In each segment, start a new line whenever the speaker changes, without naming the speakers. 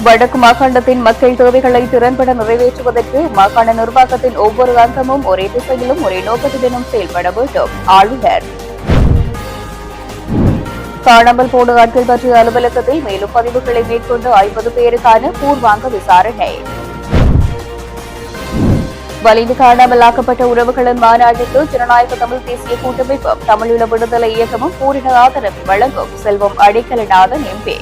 வடக்கு மாகாணத்தின் மக்கள் தேவைகளை திறன்பட நிறைவேற்றுவதற்கு மாகாண நிர்வாகத்தின் ஒவ்வொரு அங்கமும் ஒரே திசையிலும் ஒரே நோக்கத்துடனும் செயல்பட வேண்டும். ஆளுநர் காணாமல் போன ஆட்கள் பற்றிய அலுவலகத்தில் மேலும் பதிவுகளை மேற்கொண்டு 50 பேருக்கான பூர்வாங்க விசாரணை. வலிந்து காணாமலாக்கப்பட்ட உறவுகளின் மாநாட்டுக்கு ஜனநாயக தமிழ் தேசிய கூட்டமைப்பும் தமிழீழ விடுதலை இயக்கமும் பூரண ஆதரவு வழங்கும். செல்வம் அடைக்கலநாதன் எம்பி.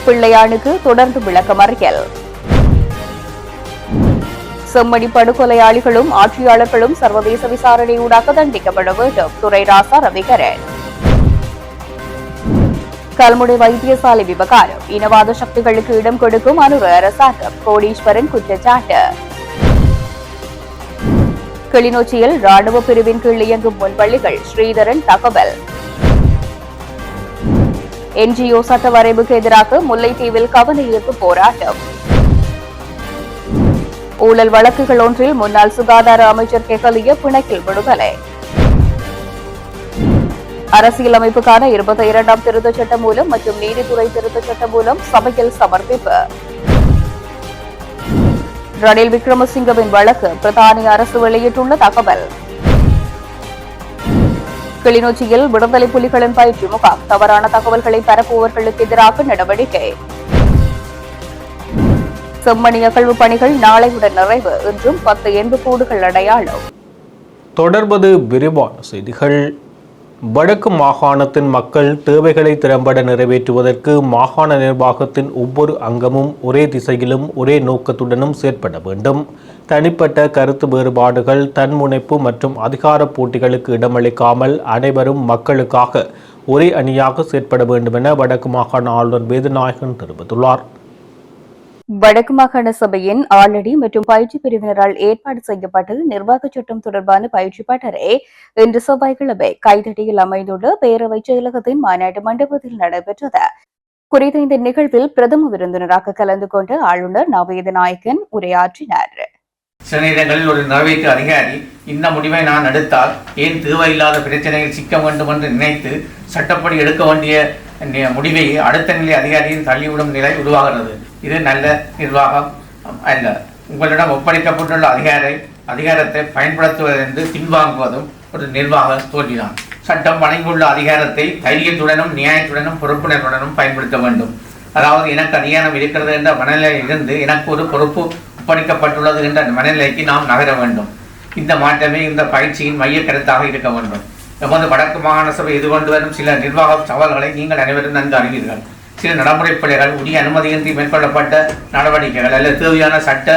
பிள்ளையானுக்கு தொடர்ந்து விளக்கமறியல். செம்மணி படுகொலையாளிகளும் ஆட்சியாளர்களும் சர்வதேச விசாரணையூடாக தண்டிக்கப்பட வேண்டும். துரை ராசா ரவிகரன். கல்முனை வைத்தியசாலை விவகாரம் இனவாத சக்திகளுக்கு இடம் கொடுக்கும் அனுர அரசாங்கம். கோடீஸ்வரன் குற்றச்சாட்டு. கிளிநொச்சியில் ராணுவ பிரிவின் கீழ் இயங்கும் முன்பள்ளிகள். ஸ்ரீதரன் தகவல். என்ஜிஓ சட்ட வரைவுக்கு எதிராக முல்லைத்தீவில் கவனஈர்ப்பு போராட்டம். ஊழல் வழக்குகள் ஒன்றில் முன்னாள் சுகாதார அமைச்சர் கெகலிய பிணைக்கில் விடுதலை. அரசியலமைப்புக்கான 22ஆம் திருத்தச் சட்டம் மூலம் மற்றும் நீதித்துறை திருத்தச் சட்டம் மூலம் சபையில் சமர்ப்பிப்பு. ரணில் விக்ரமசிங்கவின் வழக்கு பிரதானி அரசு வெளியிட்டுள்ள தகவல். கிளிநொச்சியில் விடுதலை புலிகளின் பயிற்சி முகாம். தவறான தகவல்களை பரப்புபவர்களுக்கு எதிராக நடவடிக்கை. செம்மணி அகழ்வு பணிகள் நாளையுடன் நிறைவு. இன்றும் 10 எண்புக்கூடுகள் அடையாளம்.
தொடர்வது விரிவான செய்திகள். வடக்கு மாகாணத்தின் மக்கள் தேவைகளை திறம்பட நிறைவேற்றுவதற்கு மாகாண நிர்வாகத்தின் ஒவ்வொரு அங்கமும் ஒரே திசையிலும் ஒரே நோக்கத்துடனும் செயற்பட வேண்டும். தனிப்பட்ட கருத்து வேறுபாடுகள், தன்முனைப்பு மற்றும் அதிகார போட்டிகளுக்கு இடமளிக்காமல் அனைவரும் மக்களுக்காக ஒரே அணியாக செயற்பட வேண்டும் என வடக்கு மாகாண ஆளுநர் வேதநாயகன் தெரிவித்துள்ளார்.
வடக்கு மாகாண சபையின் ஆளடி மற்றும் பயிற்சி பிரிவினரால் ஏற்பாடு செய்யப்பட்ட நிர்வாக சட்டம் தொடர்பான பயிற்சி பட்டறை இன்று செவ்வாய்க்கிழமை கைதடியில் அமைந்துள்ள பேரவைச் செயலகத்தின் மாநாட்டு மண்டபத்தில் நடைபெற்றது. குறித்த இந்த நிகழ்வில் பிரதம விருந்தினராக கலந்து கொண்ட ஆளுநர் வேதநாயகன் உரையாற்றினார்.
சில நேரங்களில் ஒரு நிறைவேற்று அதிகாரி இந்த முடிவை நான் எடுத்தால் ஏன் தேவையில்லாத பிரச்சனையில் சிக்க வேண்டும் என்று நினைத்து சட்டப்படி எடுக்க வேண்டிய முடிவை அடுத்த நிலை அதிகாரியின் தள்ளிவிடும் நிலை உருவாகிறது. இது நல்ல நிர்வாகம் அல்ல. உங்களிடம் ஒப்படைக்கப்பட்டுள்ள அதிகாரத்தை பயன்படுத்துவதென்று பின்வாங்குவதும் ஒரு நிர்வாக தோல்விதான். சட்டம் வழங்கியுள்ள அதிகாரத்தை தைரியத்துடனும் நியாயத்துடனும் பொறுப்புணர்வுடனும் பயன்படுத்த வேண்டும். அதாவது எனக்கு அதிகாரம் இருக்கிறது என்ற மனநிலையில் இருந்து எனக்கு ஒரு பொறுப்பு ஒப்படைக்கப்பட்டுள்ளது என்ற மனநிலைக்கு நாம் நகர வேண்டும். இந்த மாற்றமே இந்த பயிற்சியின் மைய கருத்தாக இருக்க வேண்டும். எமது வடக்கு மாகாண சபை எதிர்கொண்டு வரும் சில நிர்வாக சவால்களை நீங்கள் அனைவரும் நன்கு அறிவீர்கள். சில நடைமுறை பிழைகள், உரிய அனுமதியின்றி மேற்கொள்ளப்பட்ட நடவடிக்கைகள் அல்லது தேவையான சட்ட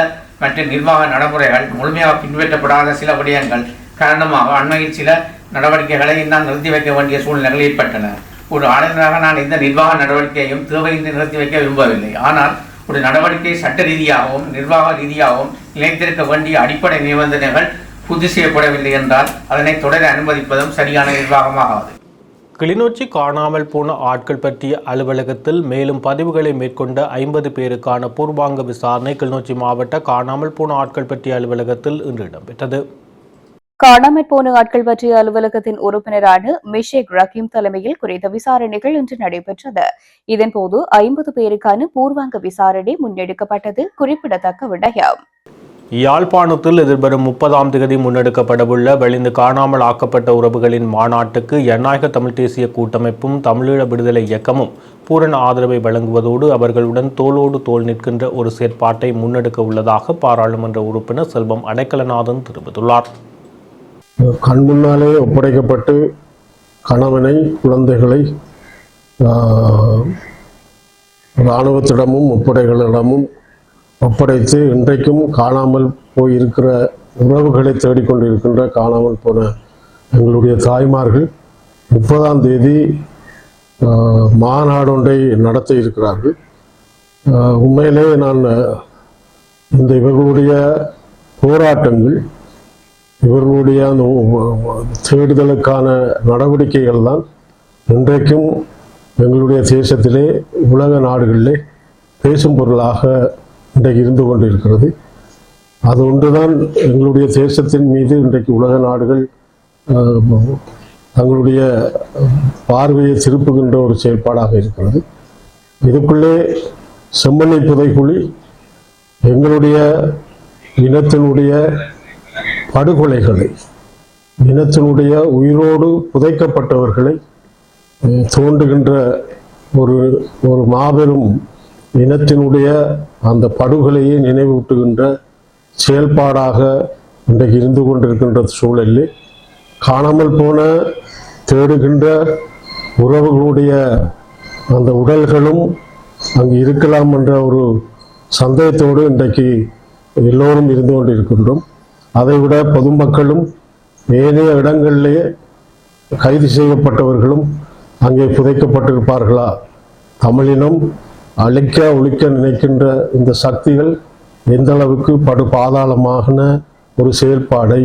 மற்றும் நிர்வாக நடைமுறைகள் முழுமையாக பின்பற்றப்படாத சில விடயங்கள் காரணமாக அண்மையில் சில நடவடிக்கைகளை நான் நிறுத்தி வைக்க வேண்டிய சூழ்நிலைகள் ஏற்பட்டன. ஒரு ஆளுநராக நான் எந்த நிர்வாக நடவடிக்கையையும் தேவையின்றி நிறுத்தி வைக்க விரும்பவில்லை. ஆனால் ஒரு நடவடிக்கை சட்ட ரீதியாகவும் நிர்வாக ரீதியாகவும் நிலைத்திருக்க வேண்டிய அடிப்படை நிபந்தனைகள் பூர்த்தி செய்யப்படவில்லை என்றால் அதனை தொடர அனுமதிப்பதும் சரியான நிர்வாகமாகாது.
கிளிநொச்சி காணாமல் போன ஆட்கள் பற்றிய அலுவலகத்தில் மேலும் பதிவுகளை மேற்கொண்ட 50 பேருக்கான பூர்வாங்க விசாரணை கிளிநொச்சி மாவட்ட காணாமல் போன ஆட்கள் பற்றிய அலுவலகத்தில் இன்று இடம்பெற்றது.
காணாமற் போன ஆட்கள் பற்றிய அலுவலகத்தின் உறுப்பினரான மிஷேக் ரஹீம் தலைமையில் குறித்த விசாரணைகள் இன்று நடைபெற்றது. இதன்போது 50 பேருக்கான பூர்வாங்க விசாரணை முன்னெடுக்கப்பட்டது குறிப்பிடத்தக்க விடயம்.
யாழ்ப்பாணத்தில் எதிர்வரும் 30ஆம் தேதி முன்னெடுக்கப்படவுள்ள வெளிந்து காணாமல் ஆக்கப்பட்ட உறவுகளின் மாநாட்டுக்கு ஜனநாயக தமிழ் தேசிய கூட்டமைப்பும் தமிழீழ விடுதலை இயக்கமும் பூரண ஆதரவை வழங்குவதோடு அவர்களுடன் தோளோடு தோள் நிற்கின்ற ஒரு செயற்பாட்டை முன்னெடுக்க உள்ளதாக பாராளுமன்ற உறுப்பினர் செல்வம் அடைக்கலநாதன் தெரிவித்துள்ளார்.
கண் முன்னாலே ஒப்படைக்கப்பட்டு கணவனை குழந்தைகளை இராணுவத்திடமும் முப்படைகளிடமும் ஒப்படைத்து இன்றைக்கும் காணாமல் போயிருக்கிற உறவுகளை தேடிக்கொண்டிருக்கின்ற காணாமல் போன எங்களுடைய தாய்மார்கள் 30ஆம் தேதி மாநாடொன்றை நடத்த இருக்கிறார்கள். உண்மையிலே நான் இந்த இவர்களுடைய போராட்டங்கள், இவர்களுடைய அந்த தேடுதலுக்கான நடவடிக்கைகள் தான் இன்றைக்கும் எங்களுடைய தேசத்திலே உலக நாடுகளிலே பேசும் பொருளாக இன்றைக்கு இருந்து கொண்டிருக்கிறது. அது ஒன்றுதான் எங்களுடைய தேசத்தின் மீது இன்றைக்கு உலக நாடுகள் தங்களுடைய பார்வையை திருப்புகின்ற ஒரு செயல்பாடாக இருக்கிறது. இதுக்குள்ளே செம்மணி புதைக்குழி எங்களுடைய இனத்தினுடைய படுகொலைகளை, இனத்தினுடைய உயிரோடு புதைக்கப்பட்டவர்களை தோண்டுகின்ற ஒரு மாபெரும் இனத்தினுடைய அந்த படுகொலையை நினைவூட்டுகின்ற செயல்பாடாக இன்றைக்கு இருந்து கொண்டிருக்கின்ற சூழலில் காணாமல் போன தேடுகின்ற உறவுகளுடைய அந்த உடல்களும் அங்கு இருக்கலாம் என்ற ஒரு சந்தேகத்தோடு இன்றைக்கு எல்லோரும் இருந்து கொண்டிருக்கின்றோம். அதைவிட பொதுமக்களும் ஏனைய இடங்களிலே கைது செய்யப்பட்டவர்களும் அங்கே புதைக்கப்பட்டிருப்பார்களா? தமிழினம் ஒழிக்க நினைக்கின்ற இந்த சக்திகள் எந்த அளவுக்கு படு பாதாளமான ஒரு செயல்பாடை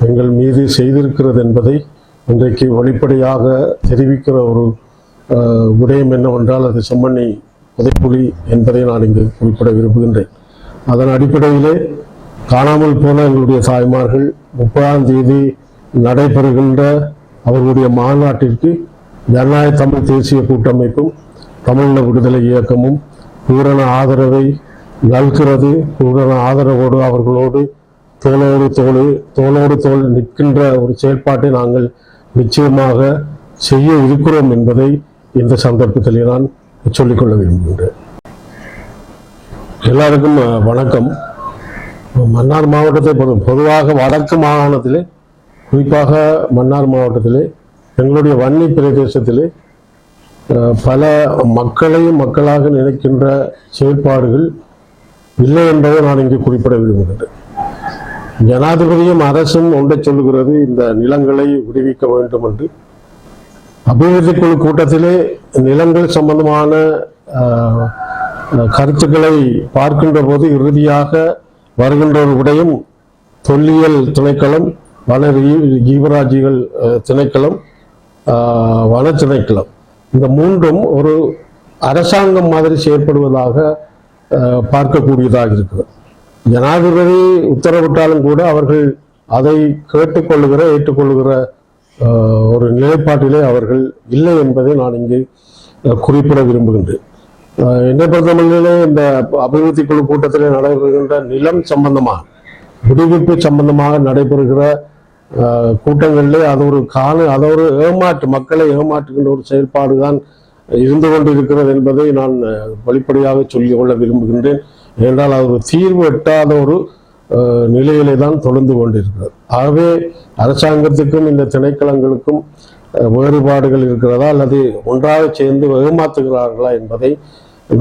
எங்கள் மீது செய்திருக்கிறது என்பதை இன்றைக்கு வெளிப்படையாக தெரிவிக்கிற ஒரு விடயம் என்னவென்றால் அது செம்மணி புதைக்குழி என்பதை நான் இங்கு குறிப்பிட விரும்புகின்றேன். அதன் அடிப்படையிலே காணாமல் போன எங்களுடைய தாய்மார்கள் 30ஆம் தேதி நடைபெறுகின்ற அவர்களுடைய மாநாட்டிற்கு ஜனநாயக தமிழ் தேசிய கூட்டமைப்பும் தமிழீழ விடுதலை இயக்கமும் பூரண ஆதரவை நல்கிறது. பூரண ஆதரவோடு அவர்களோடு தோளோடு தோள் நிற்கின்ற ஒரு செயல்பாட்டை நாங்கள் நிச்சயமாக செய்ய இருக்கிறோம் என்பதை இந்த சந்தர்ப்பத்தில் நான் சொல்லிக்கொள்ள விரும்புகின்றேன். எல்லாருக்கும் வணக்கம். மன்னார் மாவட்டத்தை பொதுவாக வடக்கு மாகாணத்திலே, குறிப்பாக மன்னார் மாவட்டத்திலே எங்களுடைய வன்னி பிரதேசத்திலே பல மக்களையும் மக்களாக நினைக்கின்ற செயல்பாடுகள் இல்லை என்பதை நான் இங்கு குறிப்பிட விரும்புகின்றேன். ஜனாதிபதியும் அரசும் ஒன்றை சொல்லுகிறது, இந்த நிலங்களை விடுவிக்க வேண்டும் என்று. அபிவிருத்தி குழு கூட்டத்திலே நிலங்கள் சம்பந்தமான கருத்துக்களை பார்க்கின்ற போது இறுதியாக வருகின்ற ஒரு விடயம் தொல்லியல் திணைக்களம், வன ஜீவராஜிகள் திணைக்களம், வன திணைக்களம், இந்த மூன்றும் ஒரு அரசாங்கம் மாதிரி செயற்படுவதாக பார்க்கக்கூடியதாக இருக்கிறது. ஜனாதிபதி உத்தரவிட்டாலும் கூட அவர்கள் அதை ஏற்றுக்கொள்ளுகிற ஒரு நிலைப்பாட்டிலே அவர்கள் இல்லை என்பதை நான் இங்கே குறிப்பிட விரும்புகின்றேன். என்னை பொறுத்தவரையிலே இந்த அபிவிருத்தி குழு கூட்டத்திலே நடைபெறுகின்ற நிலம் சம்பந்தமாக, விடுவிப்பு சம்பந்தமாக நடைபெறுகிற கூட்டங்களிலே அது ஒரு மக்களை ஏமாற்றுகின்ற ஒரு செயல்பாடு தான் இருந்து கொண்டிருக்கிறது என்பதை நான் வெளிப்படையாக சொல்லிக் கொள்ள விரும்புகின்றேன். ஏனென்றால் அது ஒரு தீர்வு எட்டாத ஒரு நிலையிலே தான் தொடர்ந்து கொண்டிருக்கிறது. ஆகவே அரசாங்கத்துக்கும் இந்த திணைக்களங்களுக்கும் வேறுபாடுகள் இருக்கிறதா அல்லது ஒன்றாக சேர்ந்து ஏமாற்றுகிறார்களா என்பதை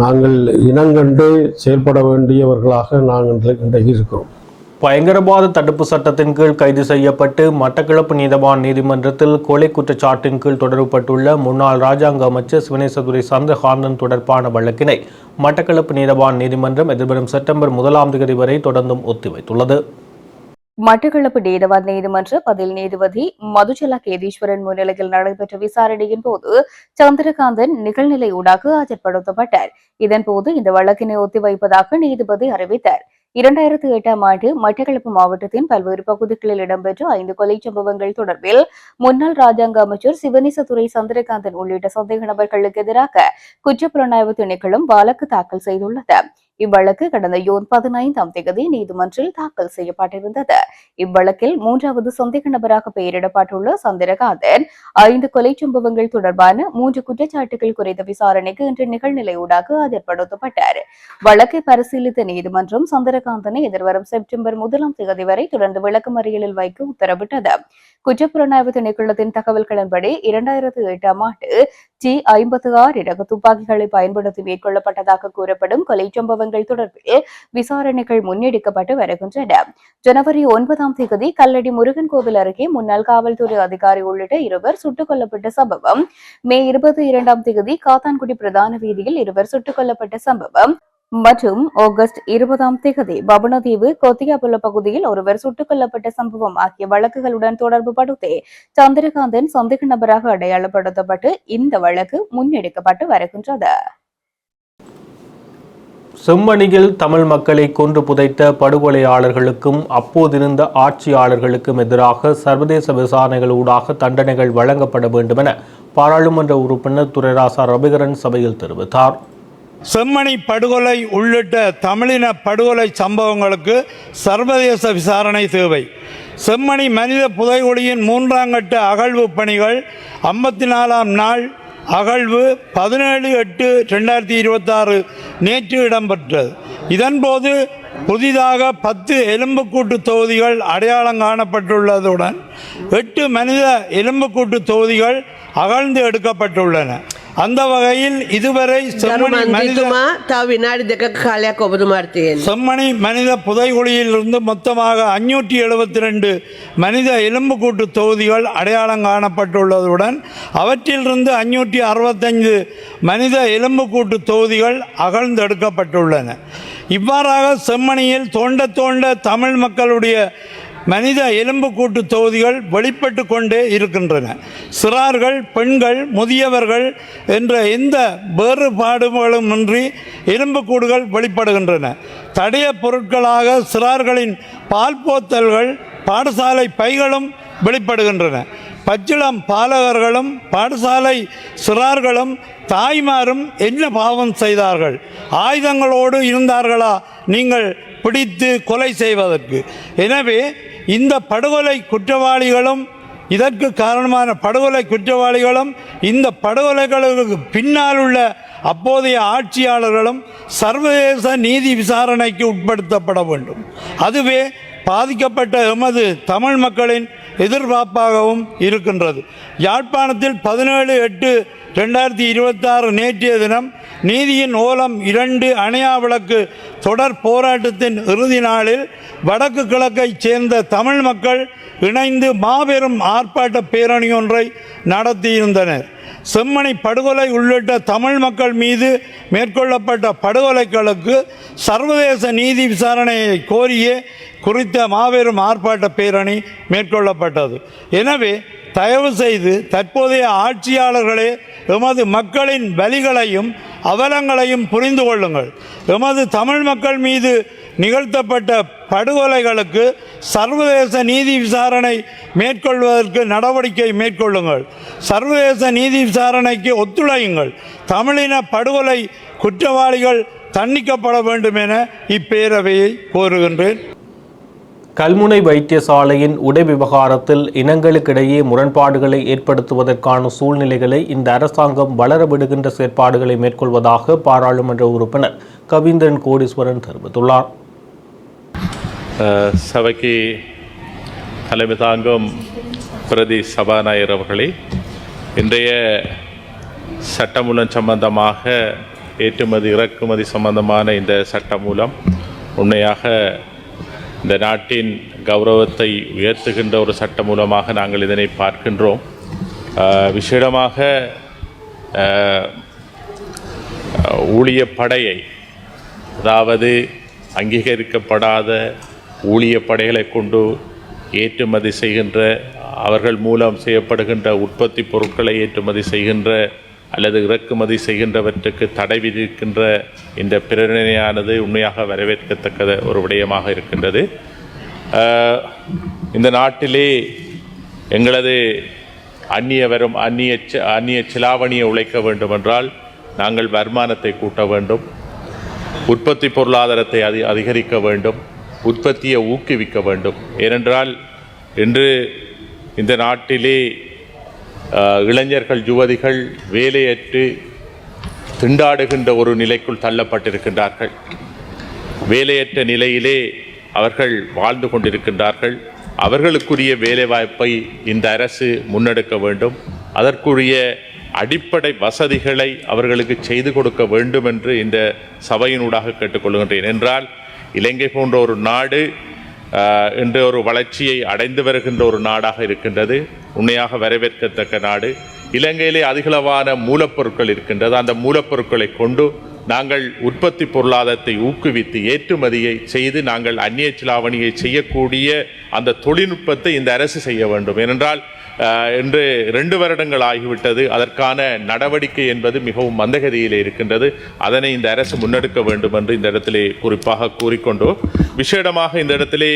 நாங்கள் இனங்கண்டு செயல்பட வேண்டியவர்களாக நாங்கள் இன்றைக்கு இருக்கிறோம்.
பயங்கரவாத தடுப்பு சட்டத்தின் கீழ் கைது செய்யப்பட்டு மட்டக்களப்பு நீதவான் நீதிமன்றத்தில் கொலை குற்றச்சாட்டின் கீழ் தொடரப்பட்டுள்ள முன்னாள் ராஜாங்க அமைச்சர் சிவனேசதுரை சந்திரகாந்தன் தொடர்பான வழக்கினை மட்டக்களப்பு நீதவான் நீதிமன்றம் எதிர்வரும் செப்டம்பர் 1ஆம் தேதி வரை தொடர்ந்தும் ஒத்திவைத்துள்ளது.
மட்டக்களப்பு நீதவான் நீதிமன்ற பதில் நீதிபதி மதுச்சலா கேதீஸ்வரன் முன்னிலையில் நடைபெற்ற விசாரணையின் போது சந்திரகாந்தன் நிகழ்நிலை ஊடாக ஆஜர்படுத்தப்பட்டார். இதன்போது இந்த வழக்கினை ஒத்திவைப்பதாக நீதிபதி அறிவித்தார். 2008ஆம் ஆண்டு மட்டக்களப்பு மாவட்டத்தின் பல்வேறு பகுதிகளில் இடம்பெற்ற 5 கொலை சம்பவங்கள் தொடர்பில் முன்னாள் ராஜாங்க அமைச்சர் சிவனேசதுரை சந்திரகாந்தன் உள்ளிட்ட சந்தேக நபர்களுக்கு எதிராக குற்றப்புலனாய்வு திணைக்களம் வழக்கு தாக்கல் செய்துள்ளது. இவ்வழக்கு கடந்த ஜூன் 15ஆம் தேதி நீதிமன்றில் தாக்கல் செய்யப்பட்டிருந்தது. இவ்வழக்கில் 3வது சந்தேக நபராக பெயரிடப்பட்டுள்ள சந்திரகாந்தன் 5 கொலை சம்பவங்கள் தொடர்பான 3 குற்றச்சாட்டுகள் குறித்த விசாரணைக்கு இன்று நிகழ்நிலை ஊடாக ஆஜர்படுத்தப்பட்டார். வழக்கை பரிசீலித்த நீதிமன்றம் சந்திரகாந்தனை எதிர்வரும் செப்டம்பர் 1ஆம் தேதி வரை தொடர்ந்து விளக்கமறியலில் வைக்க உத்தரவிட்டது. குற்றப்புலனாய்வு திணைக்களத்தின் தகவல்களின்படி 2008ஆம் ஆண்டு T-56 ரக துப்பாக்கிகளை பயன்படுத்தி மேற்கொள்ளப்பட்டதாக கூறப்படும் கொலை சம்பவங்கள் தொடர்பில் விசாரணைகள் முன்னெடுக்கப்பட்டு வருகின்றன. ஜனவரி 9ஆம் தேதி கல்லடி முருகன் கோவில் அருகே முன்னாள் காவல்துறை அதிகாரி உள்ளிட்ட 2 சுட்டுக் கொல்லப்பட்ட சம்பவம், மே 22ஆம் தேதி காத்தான்குடி பிரதான வீதியில் 2 சுட்டுக் கொல்லப்பட்ட சம்பவம் மற்றும் ஆகஸ்ட் 20ஆம் தேதி பவனதீவு கொத்தியாபுல பகுதியில் 1 சுட்டுக் கொல்லப்பட்ட சம்பவம் ஆகிய வழக்குகளுடன் தொடர்பு படுத்தி சந்திரகாந்தன் சந்தேக நபராக அடையாளப்படுத்தப்பட்டு இந்த வழக்கு முன்னெடுக்கப்பட்டு வருகின்றது.
செம்மணியில் தமிழ் மக்களை கொன்று புதைத்த படுகொலையாளர்களுக்கும் அப்போதிருந்த ஆட்சியாளர்களுக்கும் எதிராக சர்வதேச விசாரணைகள் ஊடாக தண்டனைகள் வழங்கப்பட வேண்டும் என பாராளுமன்ற உறுப்பினர் துரைராசா ரவிகரன் சபையில் தெரிவித்தார்.
செம்மணி படுகொலை உள்ளிட்ட தமிழின படுகொலை சம்பவங்களுக்கு சர்வதேச விசாரணை தேவை. செம்மணி மனித புதைகுழியின் 3ஆம் கட்ட அகழ்வு பணிகள் 54ஆம் நாள் அகழ்வு 17/8/2026 நேற்று இடம்பெற்றது. இதன்போது புதிதாக 10 எலும்புக்கூட்டு தொகுதிகள் அடையாளம் காணப்பட்டுள்ளதுடன் 8 மனித எலும்புக்கூட்டு தொகுதிகள் அகழ்ந்து எடுக்கப்பட்டுள்ளன. அந்த வகையில் இதுவரை செம்மணி மனித புதைகுழியிலிருந்து மொத்தமாக 572 மனித எலும்புக்கூட்டு தொகுதிகள் அடையாளம் காணப்பட்டுள்ளதுடன் அவற்றிலிருந்து 565 மனித எலும்புக்கூட்டு தொகுதிகள் அகழ்ந்தெடுக்கப்பட்டுள்ளன. இவ்வாறாக செம்மணியில் தோண்ட தமிழ் மக்களுடைய மனித எலும்புக்கூட்டு தொகுதிகள் வெளிப்பட்டு கொண்டே இருக்கின்றன. சிறார்கள், பெண்கள், முதியவர்கள் என்ற எந்த வேறுபாடுகளுமின்றி எலும்புக்கூடுகள் வெளிப்படுகின்றன. தடய பொருட்களாக சிறார்களின் பால் போத்தல்கள், பாடசாலை பைகளும் வெளிப்படுகின்றன. பச்சிளம் பாலகர்களும் பாடசாலை சிறார்களும் தாய்மாரும் என்ன பாவம் செய்தார்கள்? ஆயுதங்களோடு இருந்தார்களா நீங்கள் பிடித்து கொலை செய்வதற்கு? எனவே இந்த படுகொலை குற்றவாளிகளும் இதற்கு காரணமான படுகொலை குற்றவாளிகளும் இந்த படுகொலைகளுக்கு பின்னால் உள்ள அப்போதைய ஆட்சியாளர்களும் சர்வதேச நீதி விசாரணைக்கு உட்படுத்தப்பட வேண்டும். அதுவே பாதிக்கப்பட்ட எமது தமிழ் மக்களின் எதிர்பார்ப்பாகவும் இருக்கின்றது. யாழ்ப்பாணத்தில் 17/8/2026 நேற்றைய தினம் நீதியின் ஓலம் 2 அணையா விளக்கு தொடர் போராட்டத்தின் இறுதி நாளில் வடக்கு கிழக்கைச் சேர்ந்த தமிழ் மக்கள் இணைந்து மாபெரும் ஆர்ப்பாட்ட பேரணி ஒன்றை நடத்தியிருந்தனர். செம்மணி படுகொலை உள்ளிட்ட தமிழ் மக்கள் மீது மேற்கொள்ளப்பட்ட படுகொலைகளுக்கு சர்வதேச நீதி விசாரணையை கோரியே குறித்த மாபெரும் ஆர்ப்பாட்ட பேரணி மேற்கொள்ளப்பட்டது. எனவே தயவு செய்து தற்போதைய ஆட்சியாளர்களே எமது மக்களின் வலிகளையும் அவலங்களையும் புரிந்து கொள்ளுங்கள். எமது தமிழ் மக்கள் மீது நிகழ்த்தப்பட்ட படுகொலைகளுக்கு சர்வதேச நீதி விசாரணை மேற்கொள்வதற்கு நடவடிக்கை மேற்கொள்ளுங்கள். சர்வதேச நீதி விசாரணைக்கு ஒத்துழையுங்கள். தமிழின படுகொலை குற்றவாளிகள் தண்டிக்கப்பட வேண்டும் என இப்பேரவையை கோருகின்றேன்.
கல்முனை வைத்தியசாலையின் உடை விவகாரத்தில் இனங்களுக்கிடையே முரண்பாடுகளை ஏற்படுத்துவதற்கான சூழ்நிலைகளை இந்த அரசாங்கம் வளர விடுகின்ற செயற்பாடுகளை மேற்கொள்வதாக பாராளுமன்ற உறுப்பினர் கவிந்திரன் கோடீஸ்வரன் தெரிவித்துள்ளார்.
சபைக்கு தலைமை தாங்கும் பிரதி சபாநாயகர் அவர்களே, இன்றைய சட்டமூலம் சம்பந்தமாக ஏற்றுமதி இறக்குமதி சம்பந்தமான இந்த சட்டமூலம் உண்மையாக இந்த நாட்டின் கௌரவத்தை உயர்த்துகின்ற ஒரு சட்டம் மூலமாக நாங்கள் இதனை பார்க்கின்றோம். விசேடமாக ஊழியப்படையை, அதாவது அங்கீகரிக்கப்படாத ஊழியப்படைகளை கொண்டு ஏற்றுமதி செய்கின்ற, அவர்கள் மூலம் செய்யப்படுகின்ற உற்பத்தி பொருட்களை ஏற்றுமதி செய்கின்ற அல்லது இறக்குமதி செய்கின்றவற்றுக்கு தடை விதிக்கின்ற இந்த பிரேரணையானது உண்மையாக வரவேற்கத்தக்க ஒரு விடயமாக இருக்கின்றது. இந்த நாட்டிலே எங்களது அந்நிய செலாவணியை உழைக்க வேண்டுமென்றால் நாங்கள் வருமானத்தை கூட்ட வேண்டும், உற்பத்தி பொருளாதாரத்தை அதிகரிக்க வேண்டும், உற்பத்தியை ஊக்குவிக்க வேண்டும். ஏனென்றால் இன்று இந்த நாட்டிலே இளைஞர்கள், யுவதிகள் வேலையற்று திண்டாடுகின்ற ஒரு நிலைக்குள் தள்ளப்பட்டிருக்கின்றார்கள். வேலையற்ற நிலையிலே அவர்கள் வாழ்ந்து கொண்டிருக்கின்றார்கள். அவர்களுக்குரிய வேலைவாய்ப்பை இந்த அரசு முன்னெடுக்க வேண்டும். அதற்குரிய அடிப்படை வசதிகளை அவர்களுக்கு செய்து கொடுக்க வேண்டும் என்று இந்த சபையினூடாக கேட்டுக்கொள்கின்றேன். என்றால் இலங்கை போன்ற ஒரு நாடு என்ற ஒரு வளர்ச்சியை அடைந்து வருகின்ற ஒரு நாடாக இருக்கின்றது. உண்மையாக வரவேற்கத்தக்க நாடு. இலங்கையிலே அதிகளவான மூலப்பொருட்கள் இருக்கின்றது. அந்த மூலப்பொருட்களை கொண்டு நாங்கள் உற்பத்தி பொருளாதாரத்தை ஊக்குவித்து ஏற்றுமதியை செய்து நாங்கள் அந்நிய செலாவணியை செய்யக்கூடிய அந்த தொழில்நுட்பத்தை இந்த அரசு செய்ய வேண்டும். ஏனென்றால் இன்று 2 வருடங்கள் ஆகிவிட்டது. அதற்கான நடவடிக்கை என்பது மிகவும் மந்தகதியிலே இருக்கின்றது. அதனை இந்த அரசு முன்னெடுக்க வேண்டும் என்று இந்த இடத்திலே குறிப்பாக கூறிக்கொண்டு, விசேடமாக இந்த இடத்திலே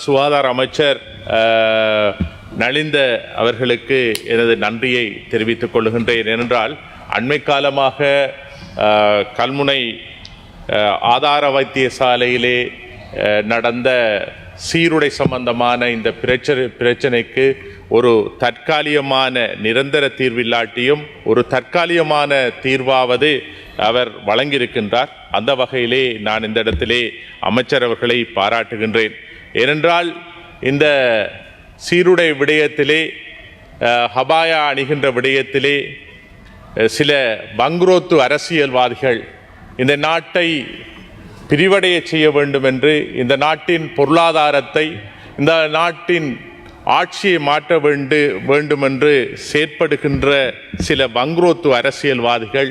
சுகாதார அமைச்சர் நலிந்த அவர்களுக்கு எனது நன்றியை தெரிவித்துக் கொள்கின்றேன். ஏனென்றால் அண்மை காலமாக கல்முனை ஆதார வைத்தியசாலையிலே நடந்த சீருடை சம்பந்தமான இந்த பிரச்சனைக்கு ஒரு தற்காலிகமான நிரந்தர தீர்வில்லாட்டியும் ஒரு தற்காலிகமான தீர்வாவது அவர் வழங்கியிருக்கின்றார். அந்த வகையிலே நான் இந்த இடத்திலே அமைச்சர் அவர்களை பாராட்டுகின்றேன். ஏனென்றால் இந்த சீருடை விடயத்திலே ஹபாயா அணிகின்ற விடயத்திலே சில பங்குரோத்து அரசியல்வாதிகள் இந்த நாட்டை பிரிவடைய செய்ய வேண்டும் என்று, இந்த நாட்டின் பொருளாதாரத்தை, இந்த நாட்டின் ஆட்சியை மாற்ற வேண்டும் என்று செயற்படுகின்ற சில பங்குரோத்து அரசியல்வாதிகள்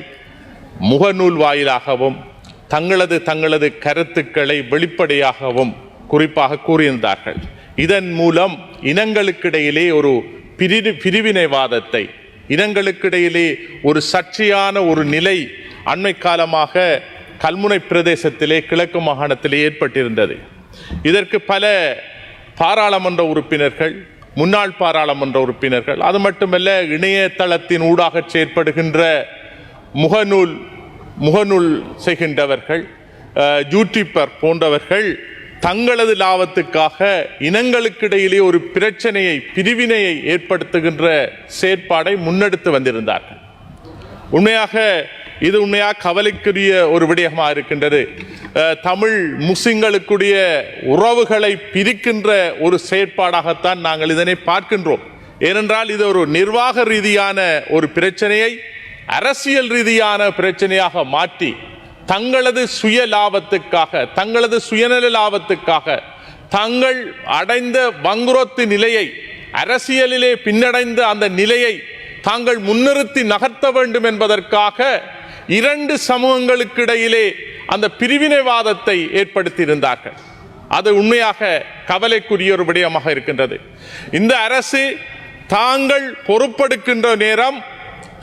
முகநூல் வாயிலாகவும் தங்களது கருத்துக்களை வெளிப்படையாகவும் குறிப்பாக கூறியிருந்தார்கள். இதன் மூலம் இனங்களுக்கிடையிலே ஒரு பிரிவினைவாதத்தை, இனங்களுக்கிடையிலே ஒரு சர்ச்சையான ஒரு நிலை அண்மை காலமாக கல்முனை பிரதேசத்திலே கிழக்கு மாகாணத்திலே ஏற்பட்டிருந்தது. இதற்கு பல பாராளுமன்ற உறுப்பினர்கள், முன்னாள் பாராளுமன்ற உறுப்பினர்கள், அது மட்டுமல்ல இணையதளத்தின் ஊடாக செயற்படுகின்ற முகநூல் செய்கின்றவர்கள், யூடியூபர் போன்றவர்கள் தங்களது லாபத்துக்காக இனங்களுக்கிடையிலே ஒரு பிரச்சனையை, பிரிவினையை ஏற்படுத்துகின்ற செயற்பாடை முன்னெடுத்து வந்திருந்தார்கள். இது உண்மையாக கவலைக்குரிய ஒரு விடயமாக இருக்கின்றது. தமிழ் முஸ்லிம்களுக்குடைய உறவுகளை பிரிக்கின்ற ஒரு செயற்பாடாகத்தான் நாங்கள் இதனை பார்க்கின்றோம். ஏனென்றால் இது ஒரு நிர்வாக ரீதியான ஒரு பிரச்சனையை அரசியல் ரீதியான பிரச்சனையாக மாற்றி தங்களது சுய லாபத்துக்காக, தங்களது சுயநல லாபத்துக்காக தாங்கள் அடைந்த வங்குரோத்து நிலையை, அரசியலிலே பின்னடைந்த அந்த நிலையை தாங்கள் முன்னிறுத்தி நகர்த்த வேண்டும் என்பதற்காக இரண்டு சமூகங்களுக்கு இடையிலே அந்த பிரிவினைவாதத்தை ஏற்படுத்தியிருந்தார்கள். அது உண்மையாக கவலைக்குரிய ஒரு விடயமாக இருக்கின்றது. இந்த அரசு தாங்கள் பொறுப்பெடுக்கின்ற நேரம்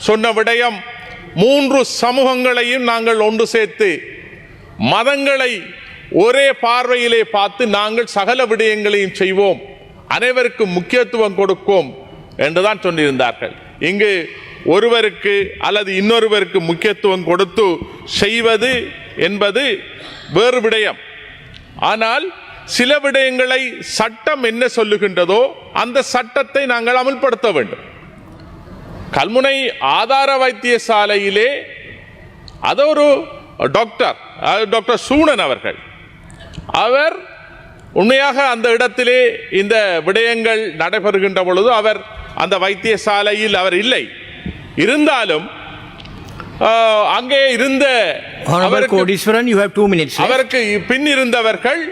சொன்ன விடயம், 3 சமூகங்களையும் நாங்கள் ஒன்று சேர்த்து மதங்களை ஒரே பார்வையிலே பார்த்து நாங்கள் சகல விடயங்களையும் செய்வோம், அனைவருக்கும் முக்கியத்துவம் கொடுப்போம் என்றுதான் சொல்லியிருந்தார்கள். இங்கு ஒருவருக்கு அல்லது இன்னொருவருக்கு முக்கியத்துவம் கொடுத்து செய்வது என்பது வேறு விடயம். ஆனால் சில விடயங்களை சட்டம் என்ன சொல்லுகின்றதோ அந்த சட்டத்தை நாங்கள் அமல்படுத்த வேண்டும். கல்முனை ஆதார வைத்தியசாலையிலே ஒரு டாக்டர் சூணன் அவர் உண்மையாக அந்த இடத்திலே இந்த விடயங்கள் நடைபெறுகின்ற பொழுது அவர் அந்த வைத்தியசாலையில் அவர் இல்லை. இருந்தாலும் அங்கே இருந்த அவருக்கு பின் இருந்தவர்கள்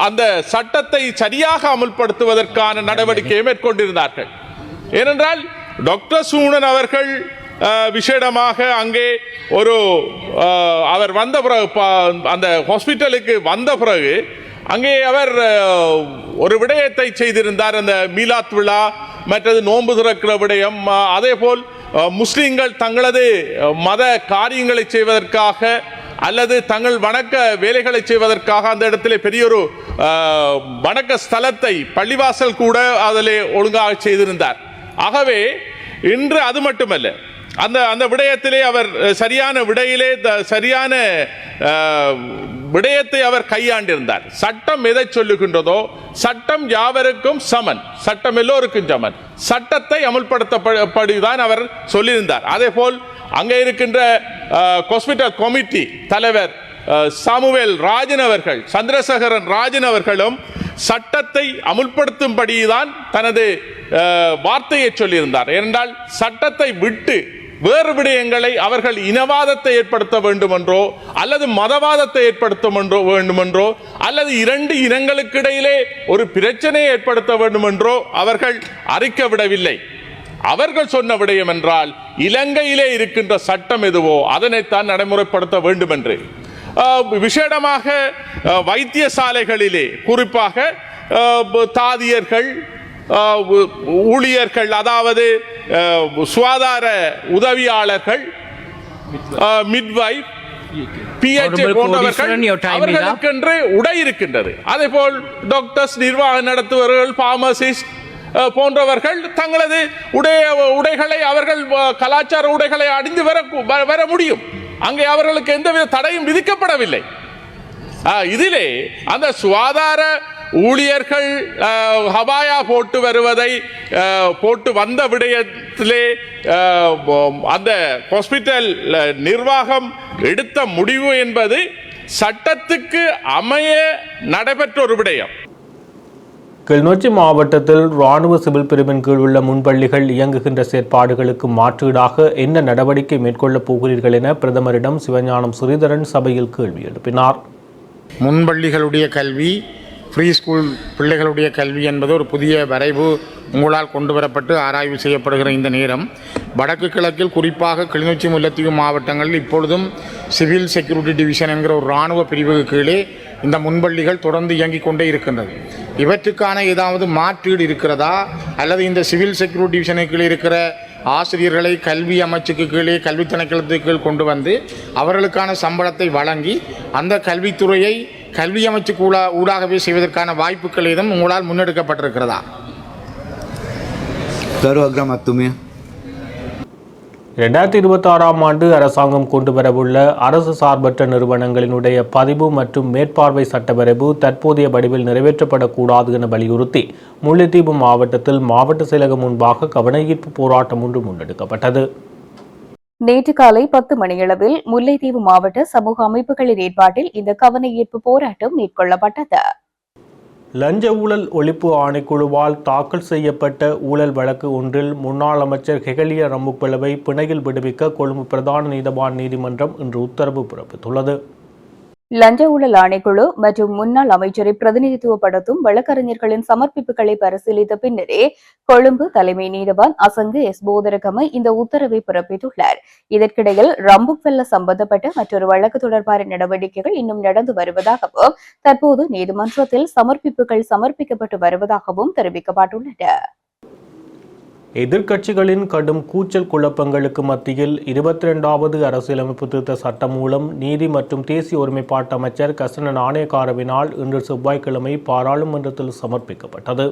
அந்த சட்டத்தை சரியாக அமல்படுத்துவதற்கான நடவடிக்கையை மேற்கொண்டிருந்தார்கள். ஏனென்றால் டாக்டர் சூணன் அவர்கள் விசேடமாக அங்கே அவர் வந்த பிறகு, அந்த ஹாஸ்பிட்டலுக்கு வந்த பிறகு அங்கே அவர் ஒரு விடயத்தை செய்திருந்தார். அந்த மீலாத் விழா, மற்றது நோன்பு திறக்கிற விடயம், அதே போல் முஸ்லிம்கள் தங்களது மத காரியங்களை செய்வதற்காக அல்லது தங்கள் வணக்க வேலைகளை செய்வதற்காக அந்த இடத்திலே பெரிய ஒரு வணக்க ஸ்தலத்தை, பள்ளிவாசல் கூட அதிலே ஒழுங்காக செய்திருந்தார். ஆகவே இன்று அது மட்டுமல்ல, அந்த விடயத்திலே அவர் சரியான விடயத்தை அவர் கையாண்டிருந்தார். சட்டம் எதை சொல்லுகின்றதோ, சட்டம் யாவருக்கும் சமன், சட்டம் எல்லோருக்கும் சமன், சட்டத்தை அமல்படுத்தப்படுதான் அவர் சொல்லியிருந்தார். அதே போல் அங்கே இருக்கின்ற ஹாஸ்பிட்டல் கமிட்டி தலைவர் சாமுவேல் ராஜன் அவர்கள், சந்திரசேகரன் ராஜன் அவர்களும் சட்டத்தை அமுல்படுத்தும்படிதான் தனது வார்த்தையை சொல்லியிருந்தார். ஏனென்றால் சட்டத்தை விட்டு வேறு விடயங்களை அவர்கள் இனவாதத்தை ஏற்படுத்த வேண்டுமென்றோ அல்லது மதவாதத்தை ஏற்படுத்த வேண்டுமென்றோ அல்லது இரண்டு இனங்களுக்கு இடையிலே ஒரு பிரச்சனையை ஏற்படுத்த வேண்டுமென்றோ அவர்கள் அறிக்க விடவில்லை. அவர்கள் சொன்ன விடயம் என்றால் இலங்கையிலே இருக்கின்ற சட்டம் எதுவோ அதனைத்தான் நடைமுறைப்படுத்த வேண்டும் என்று. விசேடமாக வைத்தியசாலைகளிலே குறிப்பாக தாதியர்கள், ஊழியர்கள், அதாவது சுகாதார உதவியாளர்கள், மிட்வைஃப், PHA போன்றவர்கள், அவர்களுக்கென்று உடை இருக்கின்றது. அதே போல் டாக்டர்ஸ், நிர்வாக நடத்துவர்கள், பார்மசிஸ்ட் போன்றவர்கள் தங்களது உடைகளை அவர்கள் கலாச்சார உடைகளை அணிந்து வர முடியும். அங்கே அவர்களுக்கு எந்தவித தடையும் விதிக்கப்படவில்லை. இதிலே அந்த சுகாதார ஊழியர்கள் ஹபாயா போட்டு வருவதை போட்டு வந்த விடயத்திலே அந்த ஹாஸ்பிட்டல் நிர்வாகம் எடுத்த முடிவு என்பது சட்டத்துக்கு அமைய நடைபெற்ற ஒரு விடயம்.
கிளிநொச்சி மாவட்டத்தில் இராணுவ சிவில் பிரிவின் கீழ் உள்ள முன்பள்ளிகள் இயங்குகின்ற செயற்பாடுகளுக்கு மாற்றீடாக என்ன நடவடிக்கை மேற்கொள்ளப் போகிறீர்கள் என பிரதமரிடம் சிவஞானம் ஸ்ரீதரன் சபையில் கேள்வி எழுப்பினார்.
முன்பள்ளிகளுடைய கல்வி, ஃப்ரீ ஸ்கூல் பிள்ளைகளுடைய கல்வி என்பது ஒரு புதிய வரைவு உங்களால் கொண்டு வரப்பட்டு ஆராய்வு செய்யப்படுகிற இந்த நேரம் வடக்கு கிழக்கில் குறிப்பாக கிளிநொச்சி முல்லைத்தீவு மாவட்டங்களில் இப்பொழுதும் சிவில் செக்யூரிட்டி டிவிஷன் என்கிற ஒரு இராணுவ பிரிவுக்கு கீழே இந்த முன்பள்ளிகள் தொடர்ந்து இயங்கிக் கொண்டே இருக்கின்றது. இவற்றுக்கான ஏதாவது மாற்றீடு இருக்கிறதா, அல்லது இந்த சிவில் செக்யூரிட்டி டிவிஷனுக்கு கீழே இருக்கிற ஆசிரியர்களை கல்வி அமைச்சுக்கு கீழே கல்வி திணைக்களத்துக்கு கீழ் கொண்டு வந்து அவர்களுக்கான சம்பளத்தை வழங்கி அந்த கல்வித்துறையை கல்வி அமைச்சுக்கு ஊடாகவே செய்வதற்கான வாய்ப்புகள் ஏதும் உங்களால் முன்னெடுக்கப்பட்டிருக்கிறதா?
2026ஆம் ஆண்டு அரசாங்கம் கொண்டுவரவுள்ள அரசு சார்பற்ற நிறுவனங்களினுடைய பதிவு மற்றும் மேற்பார்வை சட்டவரைவு தற்போதைய வடிவில் நிறைவேற்றப்படக்கூடாது என வலியுறுத்தி முல்லைத்தீவு மாவட்டத்தில் மாவட்ட செயலகம் முன்பாக கவனஈர்ப்பு போராட்டம் ஒன்று முன்னெடுக்கப்பட்டது.
நேற்று காலை 10 மணியளவில் முல்லைத்தீவு மாவட்ட சமூக அமைப்புகளின் ஏற்பாட்டில் இந்த கவனஈர்ப்பு போராட்டம் மேற்கொள்ளப்பட்டது.
லஞ்ச ஊழல் ஒழிப்பு ஆணைக்குழுவால் தாக்கல் செய்யப்பட்ட ஊழல் வழக்கு ஒன்றில் முன்னாள் அமைச்சர் ஹெகலிய ரம்புக்வெலவை பிணையில் விடுவிக்க கொழும்பு பிரதான நீதவான் நீதிமன்றம் இன்று உத்தரவு பிறப்பித்துள்ளது.
லஞ்ச ஊழல் ஆணைக்குழு மற்றும் முன்னாள் அமைச்சரை பிரதிநிதித்துவப்படுத்தும் வழக்கறிஞர்களின் சமர்ப்பிப்புகளை பரிசீலித்த பின்னரே கொழும்பு தலைமை நீதவான் அசங்கு எஸ் போதரகம இந்த உத்தரவை பிறப்பித்துள்ளார். இதற்கிடையில் ரம்புக்வெல்ல சம்பந்தப்பட்ட மற்றொரு வழக்கு தொடர்பான நடவடிக்கைகள் இன்னும் நடந்து வருவதாகவும் தற்போது நீதிமன்றத்தில் சமர்ப்பிப்புகள் சமர்ப்பிக்கப்பட்டு வருவதாகவும் தெரிவிக்கப்பட்டுள்ளது.
எதிர்க்கட்சிகளின் கடும் கூச்சல் குழப்பங்களுக்கு மத்தியில் 22வது அரசியலமைப்பு திருத்த சட்டம் மூலம் நீதி மற்றும் தேசிய ஒருமைப்பாட்டு அமைச்சர் கசன நாணயக்காரவினால் இன்று செவ்வாய்க்கிழமை பாராளுமன்றத்தில் சமர்ப்பிக்கப்பட்டது.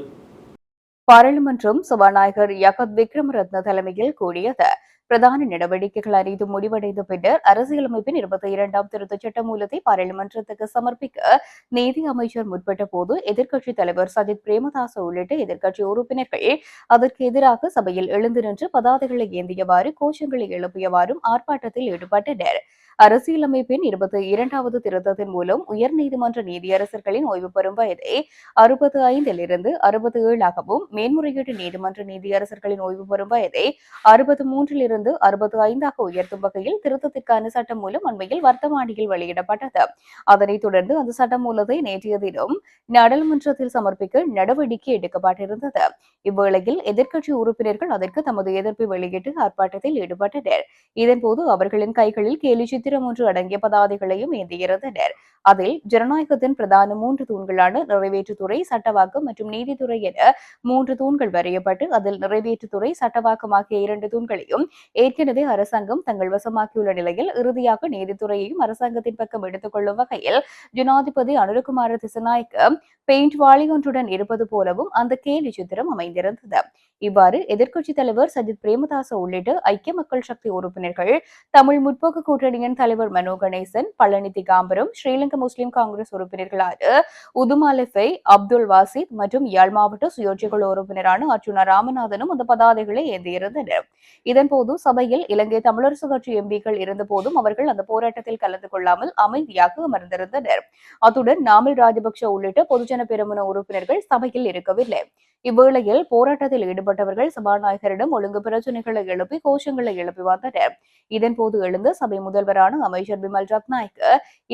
பாராளுமன்றம் சபாநாயகர் யகத் விக்ரமரத்ன தலைமையில் கூடியது. பிரதான நடவடிக்கைகள் அனைத்தும் முடிவடைந்த பின்னர் அரசியலமைப்பின் 22ஆம் திருத்தச் சட்டமூலத்தை பாராளுமன்றத்துக்கு சமர்ப்பிக்க நீதி அமைச்சர் முற்பட்ட போது எதிர்க்கட்சித் தலைவர் சஜித் பிரேமதாச உள்ளிட்ட எதிர்க்கட்சி உறுப்பினர்கள் அதற்கு எதிராக சபையில் எழுந்து நின்று பதாதைகளை ஏந்தியவாறு கோஷங்களை எழுப்பியவாறும் ஆர்ப்பாட்டத்தில் ஈடுபட்டனர். அரசியலமைப்பின் 22வது திருத்தத்தின் மூலம் உயர்நீதிமன்ற நீதியரசர்களின் ஓய்வு பெறும் வயதை 65 67ஆகவும் மேன்முறையீட்டு நீதிமன்ற நீதியரசர்களின் ஓய்வு பெறும் வயதை 63 65ஆக உயர்த்தும் வகையில் திருத்தத்திற்கான சட்டம் மூலம் அண்மையில் வர்த்தமானியில் வெளியிடப்பட்டது. அதனைத் தொடர்ந்து அந்த சட்டம் மூலத்தை நேற்றைய தினம் நாடாளுமன்றத்தில் சமர்ப்பிக்க நடவடிக்கை எடுக்கப்பட்டிருந்தது. இவ்வேளையில் எதிர்க்கட்சி உறுப்பினர்கள் அதற்கு தமது எதிர்ப்பை வெளியிட்டு ஆர்ப்பாட்டத்தில் ஈடுபட்டனர். இதன்போது அவர்களின் கைகளில் கேலி சித்திரம் ஒன்று அடங்கிய பதாதைகளையும் ஏந்தியிருந்தனர். அதில் ஜனநாயகத்தின் பிரதான 3 தூண்களான நிறைவேற்றுத்துறை, சட்டவாக்கம் மற்றும் நீதித்துறை என 3 தூண்கள் வரையப்பட்டு அதில் நிறைவேற்றுத்துறை, சட்டவாக்கம் ஆகிய 2 தூண்களையும் ஏற்கனவே அரசாங்கம் தங்கள் வசமாக்கியுள்ள நிலையில் இறுதியாக நீதித்துறையையும் அரசாங்கத்தின் பக்கம் எடுத்துக் கொள்ளும் வகையில் ஜனாதிபதி அனுரகுமார திசாநாயக்க பெயிண்ட் வாளி ஒன்றுடன் இருப்பது போலவும் அந்த கேலி சித்திரம் அமைந்திருந்தது. இவ்வாறு எதிர்க்கட்சித் தலைவர் சஜித் பிரேமதாச உள்ளிட்ட ஐக்கிய மக்கள் சக்தி உறுப்பினர்கள், தமிழ் முற்போக்கு கூட்டணியின் தலைவர் மனோ கணேசன், பழனி திகாம்பரம், ஸ்ரீலங்கா முஸ்லிம் காங்கிரஸ் உறுப்பினர்களான உதுமாலிஃபை, அப்துல் வாசித் மற்றும் யாழ் மாவட்ட சுயோட்சிகள் உறுப்பினரான அர்ச்சுனா ராமநாதனும் அந்த பதாதைகளை ஏந்தியிருந்தனர். இதன்போது சபையில் இலங்கை தமிழரசு கட்சி எம்பிக்கள் இருந்தபோதும் அவர்கள் அந்த போராட்டத்தில் கலந்து கொள்ளாமல் அமைதியாக அமர்ந்திருந்தனர். அத்துடன் நாமல் ராஜபக்ஷ உள்ளிட்ட பொதுஜன பெரமுன உறுப்பினர்கள் சபையில் இருக்கவில்லை. இவ்வேளையில் போராட்டத்தில் ஈடுபட்டவர்கள் சபாநாயகரிடம் ஒழுங்கு பிரச்சினைகளை எழுப்பி கோஷங்களை எழுப்பி வந்தனர். இதன்போது எழுந்த சபை முதல்வரான அமைச்சர் பிமல் ரத்நாயக்க,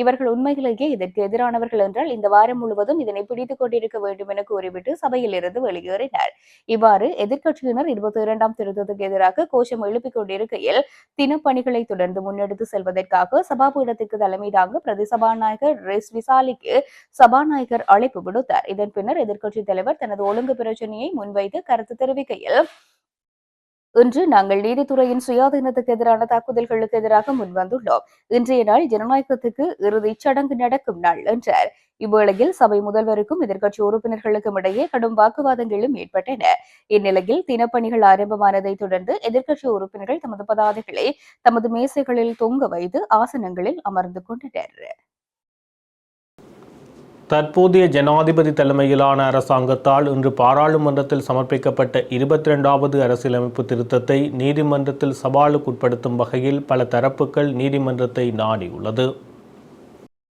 இவர்கள் உண்மையிலேயே இதற்கு எதிரானவர்கள் என்றால் இந்த வாரம் முழுவதும் இதனை பிடித்துக் கொண்டிருக்க வேண்டும் என கூறிவிட்டு சபையில் இருந்து வெளியேறினார். இவ்வாறு எதிர்க்கட்சியினர் 22ஆம் திருத்தத்துக்கு எதிராக கோஷம் எழுப்பிக் கொண்டிருக்கையில் தினப்பணிகளை தொடர்ந்து முன்னெடுத்து செல்வதற்காக சபாபீடத்திற்கு தலைமை தாங்க பிரதி சபாநாயகர் ரெஸ் விசாலிக்கு சபாநாயகர் அழைப்பு விடுத்தார். இதன் பின்னர் எதிர்க்கட்சித் தலைவர் தனது ஒழுங்கு பிரச்சனையை முன்வைத்து கருத்து தெரிவிக்கையில், இன்று நாங்கள் நீதித்துறையின் சுயாதீனத்துக்கு எதிரான தாக்குதல்களுக்கு எதிராக முன்வந்துள்ளோம். இன்றைய நாள் ஜனநாயகத்துக்கு இறுதிச் சடங்கு நடக்கும் நாள் என்றார். இவ்வேளையில் சபை முதல்வருக்கும் எதிர்க்கட்சி உறுப்பினர்களுக்கும் இடையே கடும் வாக்குவாதங்களும் ஏற்பட்டன. இந்நிலையில் தினப்பணிகள் ஆரம்பமானதைத் தொடர்ந்து எதிர்க்கட்சி உறுப்பினர்கள் தமது பதாதைகளை தமது மேசைகளில் தொங்க வைத்து ஆசனங்களில் அமர்ந்து கொண்டனர்.
தற்போதைய ஜனாதிபதி தலைமையிலான அரசாங்கத்தால் இன்று பாராளுமன்றத்தில் சமர்ப்பிக்கப்பட்ட 22வது அரசியலமைப்பு திருத்தத்தை நீதிமன்றத்தில் சவாலுக்குட்படுத்தும் வகையில் பல தரப்புகள் நீதிமன்றத்தை நாடியுள்ளது.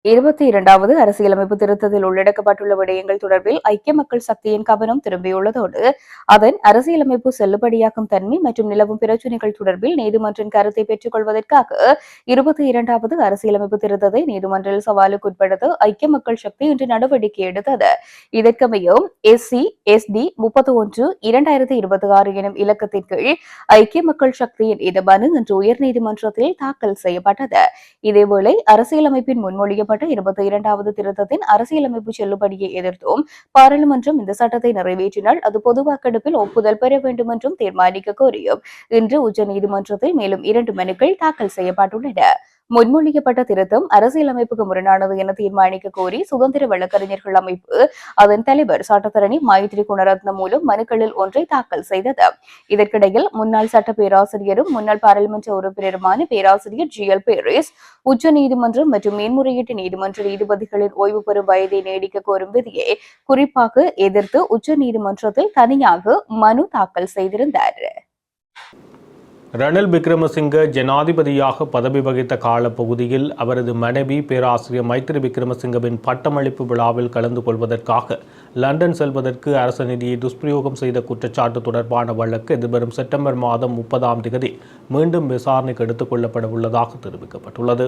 22வது அரசியலமைப்பு திருத்தத்தில் உள்ளடக்கப்பட்டுள்ள விடயங்கள் தொடர்பில் ஐக்கிய மக்கள் சக்தியின் கவனம் திரும்பியுள்ளதோடு அதன் அரசியலமைப்பு செல்லுபடியாக்கும் தன்மை மற்றும் நிலவும் பிரச்சினைகள் தொடர்பில் நீதிமன்றின் கருத்தை பெற்றுக் கொள்வதற்காக 22வது அரசியலமைப்பு திருத்தத்தை நீதிமன்றில் சவாலுக்குட்படுத்த ஐக்கிய மக்கள் சக்தி இன்று நடவடிக்கை எடுத்தது. இதற்கமையும் SC SD 31/2026 எனும் இலக்கத்தின் கீழ் ஐக்கிய மக்கள் சக்தியின் இந்த மனு இன்று உயர்நீதிமன்றத்தில் தாக்கல் செய்யப்பட்டது. இதேவேளை அரசியலமைப்பின் முன்மொழியப்பட்ட 22வது திருத்தத்தின் அரசியலமைப்பு செல்லுபடியை எதிர்த்தும் பாராளுமன்றம் இந்த சட்டத்தை நிறைவேற்றினால் அது பொது வாக்கெடுப்பில் ஒப்புதல் பெற வேண்டும் என்றும் தீர்மானிக்க கோரியும் இன்று உச்சநீதிமன்றத்தில் மேலும் 2 மனுக்கள் தாக்கல் செய்யப்பட்டுள்ளன. முன்மொழியப்பட்ட திருத்தம் அரசியலமைப்புக்கு முரணானது என தீர்மானிக்க கோரி சுதந்திர வழக்கறிஞர்கள் அமைப்பு அதன் தலைவர் சட்டத்தரணி மைத்ரி குணரத்ன மூலம் மனுக்களில் ஒன்றை தாக்கல் செய்தது. இதற்கிடையில் முன்னாள் சட்ட பேராசிரியரும் முன்னாள் பாராளுமன்ற உறுப்பினருமான பேராசிரியர் GL பேரிஸ் உச்சநீதிமன்றம் மற்றும் மேன்முறையீட்டு நீதிமன்ற நீதிபதிகளின் ஓய்வு பெறும் வயதை நீடிக்க கோரும் விதியை குறிப்பாக எதிர்த்து உச்சநீதிமன்றத்தில் தனியாக மனு தாக்கல் செய்திருந்தார்.
ரணில் விக்ரமசிங்க ஜனாதிபதியாக பதவி வகித்த காலப்பகுதியில் அவரது மனைவி பேராசிரியர் மைத்ரி விக்ரமசிங்கவின் பட்டமளிப்பு விழாவில் கலந்து கொள்வதற்காக லண்டன் செல்வதற்கு அரச நிதியை துஷ்பிரயோகம் செய்த குற்றச்சாட்டு தொடர்பான வழக்கு எதிர்வரும் செப்டம்பர் மாதம் 30ஆம் தேதி மீண்டும் விசாரணைக்கு எடுத்துக் கொள்ளப்பட உள்ளதாக தெரிவிக்கப்பட்டுள்ளது.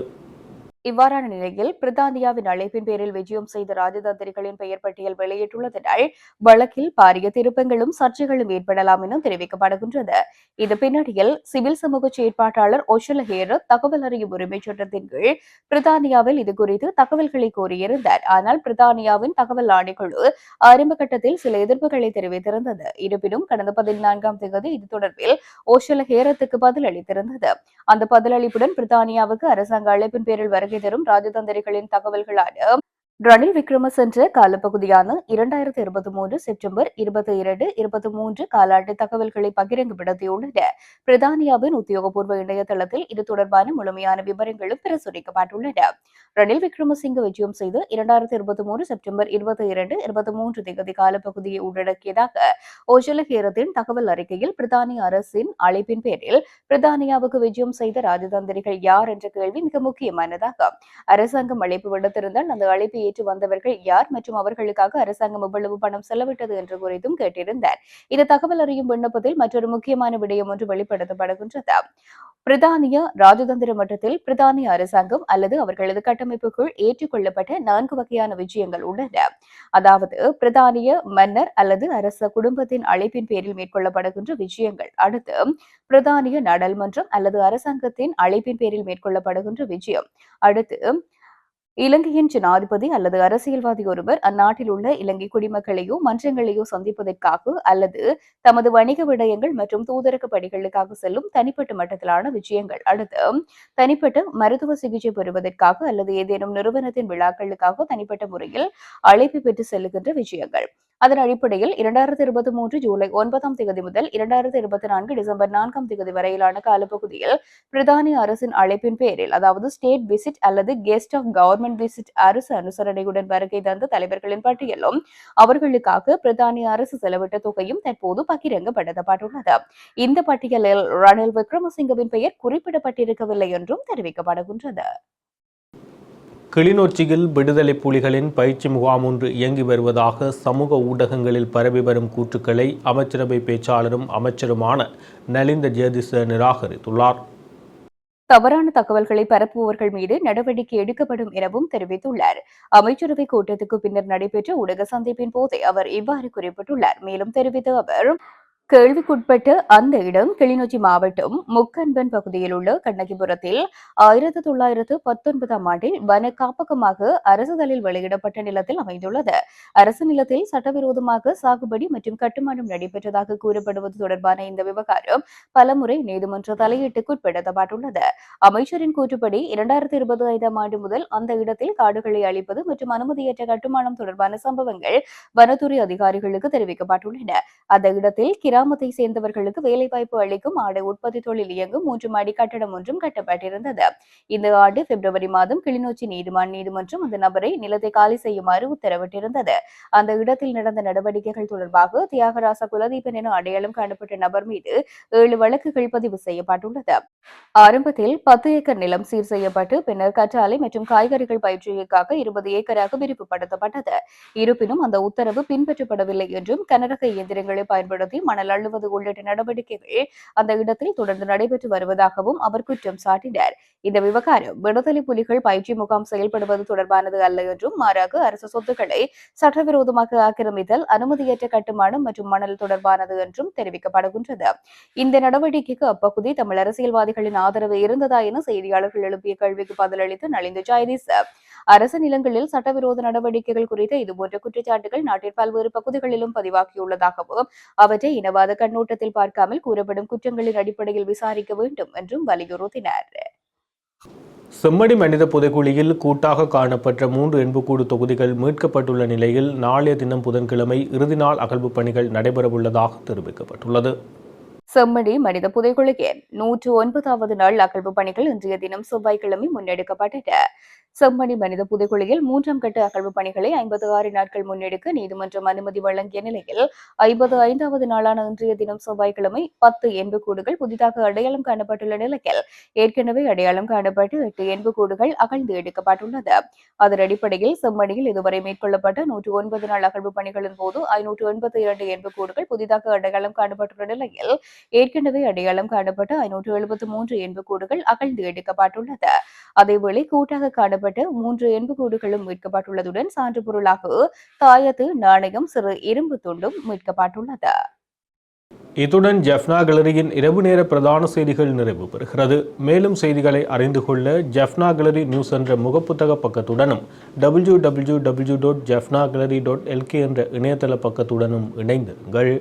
இவ்வாறான நிலையில் பிரித்தானியாவின் அழைப்பின் பேரில் விஜயம் செய்த ராஜதந்திரிகளின் பெயர் பட்டியல் வெளியிட்டுள்ளதனால் வழக்கில் பாரிய திருப்பங்களும் சர்ச்சைகளும் ஏற்படலாம் என தெரிவிக்கப்படுகின்றது. இந்த பின்னணியில் சிவில் சமூக செயற்பாட்டாளர் ஒஷல ஹேரத் தகவல் அறியும் உரிமை சட்டத்தின் கீழ் பிரித்தானியாவில் இதுகுறித்து தகவல்களை கோரியிருந்தார். ஆனால் பிரித்தானியாவின் தகவல் ஆணைக்குழு ஆரம்ப கட்டத்தில் சில எதிர்ப்புகளை தெரிவித்திருந்தது. இருப்பினும் கடந்த 14ஆம் தேதி இது தொடர்பில் ஒஷல ஹேரத்துக்கு பதிலளித்திருந்தது. அந்த பதிலளிப்புடன் பிரித்தானியாவுக்கு அரசாங்க அழைப்பின் பேரில் வருகை தரும் ராஜதந்திரிகளின் தகவல்களான ரணில் விக்ரமசிங்க காலப்பகுதியான 2023 செப்டம்பர் 22, 23 காலாண்டு தகவல்களை பகிரங்கப்படுத்தியுள்ளன. பிரித்தானியாவின் உத்தியோகபூர்வ இணையதளத்தில் இது தொடர்பான முழுமையான விவரங்களும் பிரசுரிக்கப்பட்டுள்ளன. ரணில் விக்ரமசிங்க விஜயம் செய்து 2023 செப்டம்பர் 22, 23 தேதி காலப்பகுதியை உள்ளடக்கியதாக ஒஷல ஹேரத்தின் தகவல் அறிக்கையில் பிரித்தானிய அரசின் அழைப்பின் பேரில் பிரித்தானியாவுக்கு விஜயம் செய்த ராஜதந்திரிகள் யார் என்ற கேள்வி மிக முக்கியமானதாகும். அரசாங்கம் அழைப்பு விடுத்திருந்தால் அந்த அழைப்பை ஏற்று வந்தவர்கள் யார் மற்றும் அவர்களுக்காக அரசாங்கம் எவ்வளவு பணம் செலவிட்டது என்று குறித்தும் கேட்டிருந்தார். இந்த தகவல் அறியும் விண்ணப்பத்தில் மற்றொரு முக்கியமான விடயம் ஒன்று வெளிப்படுத்தப்படுகின்றது. பிரித்தானிய ராஜதந்திர மட்டத்தில் பிரித்தானிய அரசாங்கம் அல்லது அவர்களது கட்டமைப்புக்குள் ஏற்றுக்கொள்ளப்பட்ட 4 வகையான விஜயங்கள் உள்ளன. அதாவது பிரித்தானிய மன்னர் அல்லது அரச குடும்பத்தின் அழைப்பின் பேரில் மேற்கொள்ளப்படுகின்ற விஜயங்கள். அடுத்து பிரித்தானிய நாடாளுமன்றம் அல்லது அரசாங்கத்தின் அழைப்பின் பேரில் மேற்கொள்ளப்படுகின்ற விஜயம். அடுத்து இலங்கையின் ஜனாதிபதி அல்லது அரசியல்வாதி ஒருவர் அந்நாட்டில் உள்ள இலங்கை குடிமக்களையோ மன்றங்களையோ சந்திப்பதற்காக அல்லது தமது வணிக விடயங்கள் மற்றும் தூதரக பணிகளுக்காக செல்லும் தனிப்பட்ட மட்டத்திலான விஜயங்கள். அடுத்து தனிப்பட்ட மருத்துவ சிகிச்சை பெறுவதற்காக அல்லது ஏதேனும் நிறுவனத்தின் விழாக்களுக்காக தனிப்பட்ட முறையில் அழைப்பு பெற்று செல்லுகின்ற விஜயங்கள். அதன் அடிப்படையில் 2023 ஜூலை 9ஆம் தேதி முதல் 2024 டிசம்பர் 4ஆம் தேதி வரையிலான காலப்பகுதியில் பிரித்தானிய அரசின் அழைப்பின் பேரில் அதாவது ஸ்டேட் விசிட் அல்லது கெஸ்ட் ஆஃப் கவர்மெண்ட் விசிட் அரசு அனுசரணையுடன் வருகை தந்த தலைவர்களின் பட்டியலும் அவர்களுக்காக பிரித்தானிய அரசு செலவிட்ட தொகையும் தற்போது பகிரங்கப்படுத்தப்பட்டுள்ளது. இந்த பட்டியலில் ரணில் விக்ரமசிங்கவின் பெயர் குறிப்பிடப்பட்டிருக்கவில்லை என்றும் தெரிவிக்கப்படுகின்றது.
கிளிநொச்சியில் விடுதலை புலிகளின் பயிற்சி முகாம் ஒன்று இயங்கி வருவதாக சமூக ஊடகங்களில் பரவி வரும் கூற்றுக்களை அமைச்சரவை பேச்சாளரும் அமைச்சருமான நலிந்த ஜேதிச நிராகரித்துள்ளார்.
தவறான தகவல்களை பரப்புபவர்கள் மீது நடவடிக்கை எடுக்கப்படும் எனவும் தெரிவித்துள்ளார். அமைச்சரவை கூட்டத்துக்கு பின்னர் நடைபெற்ற ஊடக சந்திப்பின் போதே அவர் இவ்வாறு குறிப்பிட்டுள்ளார். மேலும் தெரிவித்த அவர் கேள்விக்குட்பட்ட அந்த இடம் கிளிநொச்சி மாவட்டம் முக்கன்பன் பகுதியில் உள்ள கண்ணகிபுரத்தில் 1919ஆம் ஆண்டில் வன காப்பகமாக அரசுதலில் வெளியிடப்பட்ட நிலத்தில் அமைந்துள்ளது. அரசு நிலத்தில் சட்டவிரோதமாக சாகுபடி மற்றும் கட்டுமானம் நடைபெற்றதாக கூறப்படுவது தொடர்பான இந்த விவகாரம் பலமுறை நீதிமன்ற தலையீட்டுக்குட்படுத்தப்பட்டுள்ளது. அமைச்சரின் கூற்றுப்படி 2025ஆம் ஆண்டு முதல் அந்த இடத்தில் காடுகளை அழிப்பது மற்றும் அனுமதியற்ற கட்டுமானம் தொடர்பான சம்பவங்கள் வனத்துறை அதிகாரிகளுக்கு தெரிவிக்கப்பட்டுள்ளன. அந்த இடத்தில் கிராமத்தை சேர்ந்தவர்களுக்கு வேலைவாய்ப்பு அளிக்கும் ஆடை உற்பத்தி தொழில் இயங்கும் 3 மாடி கட்டடம் ஒன்றும் கட்டப்பட்டிருந்தது. இந்த ஆண்டு பிப்ரவரி மாதம் கிளிநொச்சி நீதிமன்றம் அந்த நபரை நிலத்தை காலி செய்யுமாறு உத்தரவிட்டிருந்தது. அந்த இடத்தில் நடந்த நடவடிக்கைகள் தொடர்பாக தியாகராச குலதீபன் என அடையாளம் காணப்பட்ட நபர் மீது 7 வழக்குகள் பதிவு செய்யப்பட்டுள்ளது. ஆரம்பத்தில் 10 ஏக்கர் நிலம் சீர் செய்யப்பட்டு பின்னர் கற்றாழை மற்றும் காய்கறிகள் பயிற்சிக்காக 20 ஏக்கராக விரிவுபடுத்தப்பட்டது. இருப்பினும் அந்த உத்தரவு பின்பற்றப்படவில்லை என்றும் கனரக இயந்திரங்களை பயன்படுத்தி மணல் அள்ளுவது உள்ளிட்ட நடவடிக்கைகள் அந்த இடத்தில் தொடர்ந்து நடைபெற்று வருவதாகவும் அவர் குற்றம் சாட்டினார். இந்த விவகாரம் விடுதலை புலிகள் பயிற்சி முகாம் செயல்படுவது தொடர்பானது அல்ல என்றும் மாறாக அரசு சொத்துக்களை சட்டவிரோதமாக ஆக்கிரமித்தல், அனுமதியற்ற கட்டுமானம் மற்றும் மணல் தொடர்பானது என்றும் தெரிவிக்கப்படுகின்றது. இந்த நடவடிக்கைக்கு அப்பகுதி தமிழ் அரசியல்வாதிகளின் ஆதரவு இருந்ததா என செய்தியாளர்கள் எழுப்பிய கேள்விக்கு பதிலளித்த நலிந்த ஜெயதீச, அரசு நிலங்களில் சட்டவிரோத நடவடிக்கைகள் குறித்த இதுபோன்ற குற்றச்சாட்டுகள் நாட்டின் பல்வேறு பகுதிகளிலும் பதிவாகியுள்ளதாகவும் அவற்றை இனவாத கண்ணோட்டத்தில் பார்க்காமல் கூறப்படும் குற்றங்களின் அடிப்படையில் விசாரிக்க வேண்டும் என்றும் வலியுறுத்தினார்.
செம்மடி மனித புதைக்குழியில் கூட்டாக காணப்பட்ட 3 எண்புக்கூடு தொகுதிகள் மீட்கப்பட்டுள்ள நிலையில் நாளைய தினம் புதன்கிழமை இறுதி நாள் அகழ்வு பணிகள் நடைபெறவுள்ளதாக தெரிவிக்கப்பட்டுள்ளது.
செம்மடி மனித புதைக்குழியின் 109வது நாள் அகழ்வு பணிகள் இன்றைய தினம் செவ்வாய்க்கிழமை முன்னெடுக்கப்பட்டன. செம்மணி மனித புதைக்குழியில் 3ஆம் கட்ட அகழ்வு பணிகளை 56 நாட்கள் முன்னெடுக்க நீதிமன்றம் அனுமதி வழங்கிய நிலையில் 55வது நாளான இன்றைய தினம் செவ்வாய்க்கிழமை 10 எண்புக்கூடுகள் புதிதாக அடையாளம் காணப்பட்டுள்ள நிலையில் ஏற்கனவே அடையாளம் காணப்பட்டு 8 எண்புக்கூடுகள் அகழ்ந்து எடுக்கப்பட்டுள்ளது. அதன் அடிப்படையில் செம்மணியில் இதுவரை மேற்கொள்ளப்பட்ட 109 நாள் அகழ்வு பணிகளின் போது 582 எண்புக்கூடுகள் புதிதாக அடையாளம் காணப்பட்டுள்ள நிலையில் ஏற்கனவே அடையாளம் காணப்பட்ட 573 எண்புக்கூடுகள் அகழ்ந்து எடுக்கப்பட்டுள்ளது. அதேவேளை கூட்டாக காணப்பட்ட 3 எண்புக்கூடுகளும் மீட்கப்பட்டுள்ளதுடன் சான்று பொருளாக தாயத்து, நாணயம், சிறு இரும்பு துண்டும் மீட்கப்பட்டுள்ளது.
இத்துடன் ஜெஃப்னா கேலரியின் இரவு நேர பிரதான செய்திகள் நிறைவு பெறுகிறது. மேலும் செய்திகளை அறிந்து கொள்ள ஜெஃப்னா கேலரி நியூஸ் என்ற முகப்புத்தக பக்கத்துடனும் www.jeffnagallery.lk என்ற இணையதள பக்கத்துடனும் இணைந்திருங்கள்.